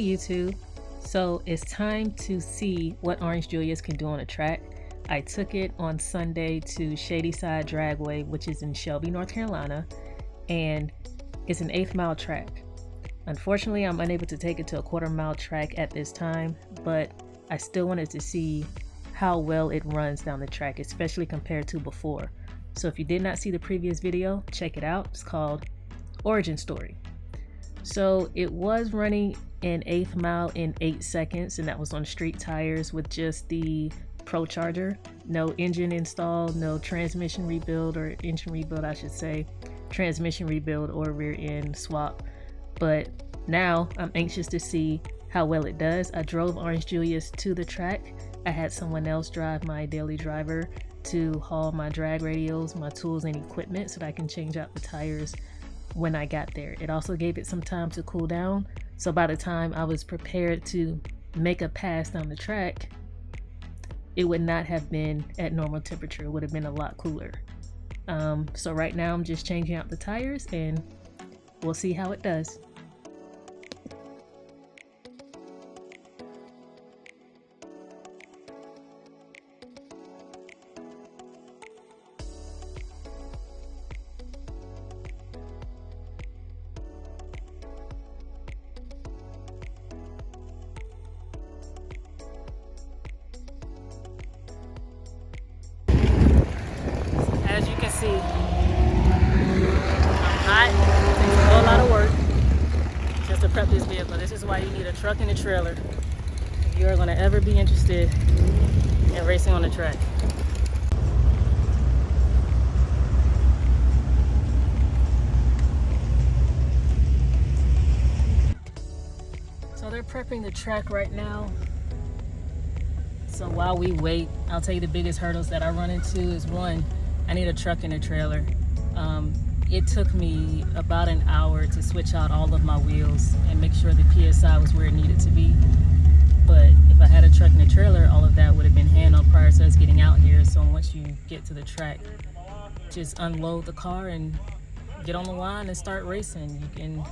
Hey YouTube, so it's time to see what Orange Julius can do on a track. I took it on Sunday to Shadyside Dragway, which is in Shelby, North Carolina, and it's an 1/8 mile track. Unfortunately, I'm unable to take it to a 1/4 mile track at this time, but I still wanted to see how well it runs down the track, especially compared to before. So if you did not see the previous video, check it out. It's called Origin Story. So it was running an 1/8 mile in 8 seconds, and that was on street tires with just the Procharger. No engine install, no transmission rebuild, or engine rebuild I should say, transmission rebuild or rear end swap. But now I'm anxious to see how well it does. I drove Orange Julius to the track. I had someone else drive my daily driver to haul my drag radials, my tools and equipment so that I can change out the tires when I got there. It also gave it some time to cool down, so by the time I was prepared to make a pass down the track, it would not have been at normal temperature. It would have been a lot cooler. So right now I'm just changing out the tires and we'll see how it does. As you can see, I'm hot. It takes a whole lot of work just to prep this vehicle. This is why you need a truck and a trailer if you are going to ever be interested in racing on the track. So they're prepping the track right now. So while we wait, I'll tell you the biggest hurdles that I run into is one, I need a truck and a trailer. It took me about an hour to switch out all of my wheels and make sure the PSI was where it needed to be. But if I had a truck and a trailer, all of that would have been handled prior to us getting out here. So once you get to the track, just unload the car and get on the line and start racing. You can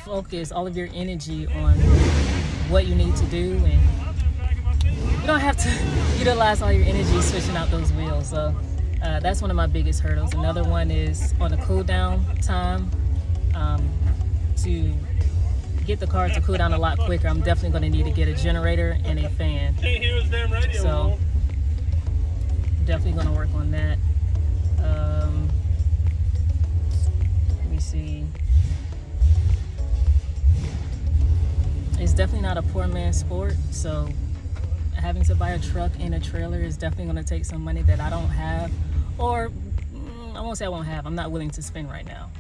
focus all of your energy on what you need to do, and you don't have to utilize all your energy switching out those wheels. So that's one of my biggest hurdles. Another one is on the cool down time. To get the car to cool down a lot quicker, I'm definitely going to need to get a generator and a fan. So definitely going to work on that. Let me see. It's definitely not a poor man's sport, so having to buy a truck and a trailer is definitely going to take some money that I don't have, or I won't say I won't have, I'm not willing to spend right now.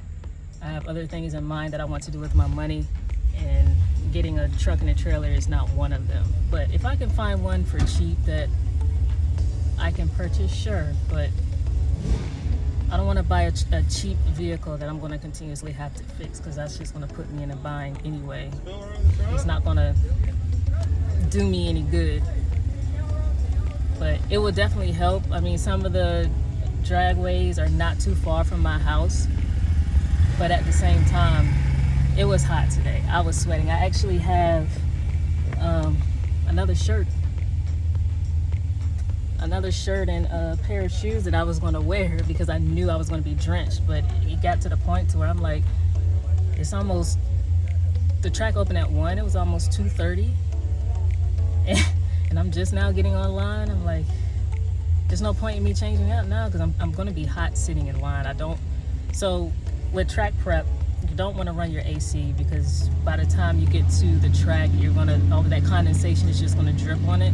I have other things in mind that I want to do with my money, and getting a truck and a trailer is not one of them. But if I can find one for cheap that I can purchase, sure, but I don't want to buy a cheap vehicle that I'm going to continuously have to fix, because that's just going to put me in a bind anyway. It's not going to do me any good. But it will definitely help. I mean, some of the dragways are not too far from my house, but at the same time, it was hot today. I was sweating. I actually have another shirt and a pair of shoes that I was going to wear because I knew I was going to be drenched. But it got to the point to where I'm like, it's almost, the track opened at 1, it was almost 2:30. And I'm just now getting online. I'm like, there's no point in me changing out now because I'm going to be hot sitting in line. So with track prep, you don't want to run your AC, because by the time you get to the track, all of that condensation is just going to drip on it,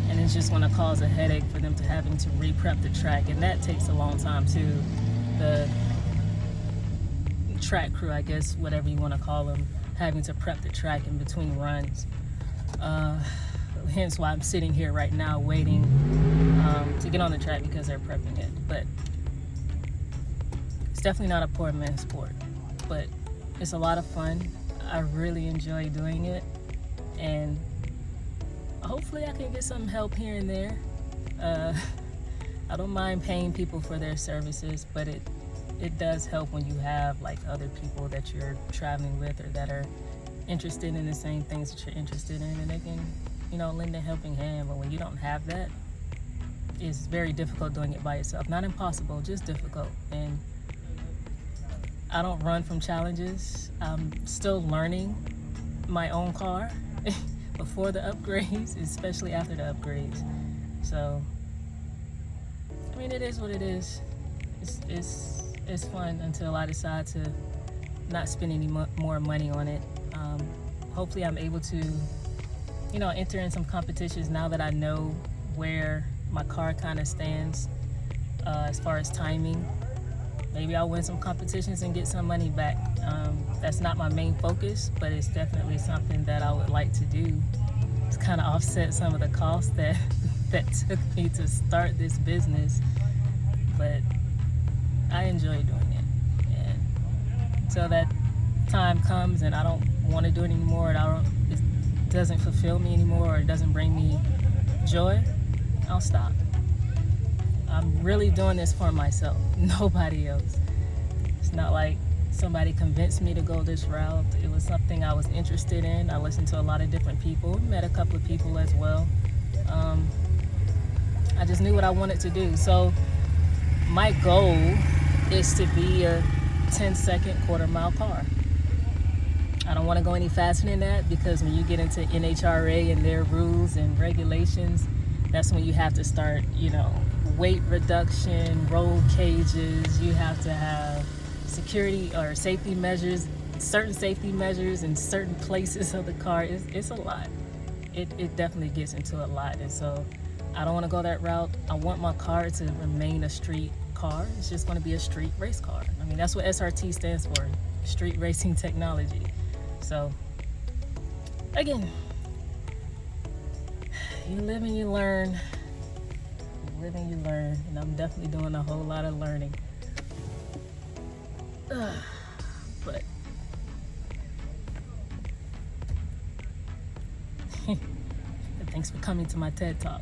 and it's just going to cause a headache for them to having to re-prep the track, and that takes a long time too. The track crew, I guess, whatever you want to call them, having to prep the track in between runs. Hence why I'm sitting here right now waiting to get on the track, because they're prepping it. But it's definitely not a poor man's sport, but it's a lot of fun. I really enjoy doing it, and hopefully I can get some help here and there. I don't mind paying people for their services, but it does help when you have like other people that you're traveling with or that are interested in the same things that you're interested in, and they can, you know, lend a helping hand. But when you don't have that, it's very difficult doing it by yourself. Not impossible, just difficult. And I don't run from challenges. I'm still learning my own car before the upgrades, especially after the upgrades. So, I mean, it is what it is. It's fun until I decide to not spend any more money on it. Hopefully I'm able to, you know, enter in some competitions now that I know where my car kind of stands as far as timing. Maybe I'll win some competitions and get some money back. That's not my main focus, but it's definitely something that I would like to do to kind of offset some of the costs that took me to start this business. But I enjoy doing it, and until that time comes and I don't want to do it anymore, and it doesn't fulfill me anymore, or it doesn't bring me joy, I'll stop. I'm really doing this for myself, nobody else. It's not like somebody convinced me to go this route. It was something I was interested in. I listened to a lot of different people, met a couple of people as well. I just knew what I wanted to do. So my goal is to be a 10-second quarter-mile car. I don't want to go any faster than that, because when you get into NHRA and their rules and regulations, that's when you have to start, you know, weight reduction, roll cages. You have to have security or safety measures, certain safety measures in certain places of the car. It's a lot. It definitely gets into a lot. And so I don't want to go that route. I want my car to remain a street car. It's just going to be a street race car. I mean, that's what SRT stands for, street racing technology. So, again, you live and you learn. You live and you learn. And I'm definitely doing a whole lot of learning. But thanks for coming to my TED Talk.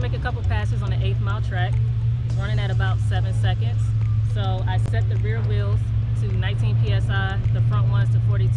make a couple passes on the 8th mile track, running at about 7 seconds. So I set the rear wheels to 19 psi, the front ones to 42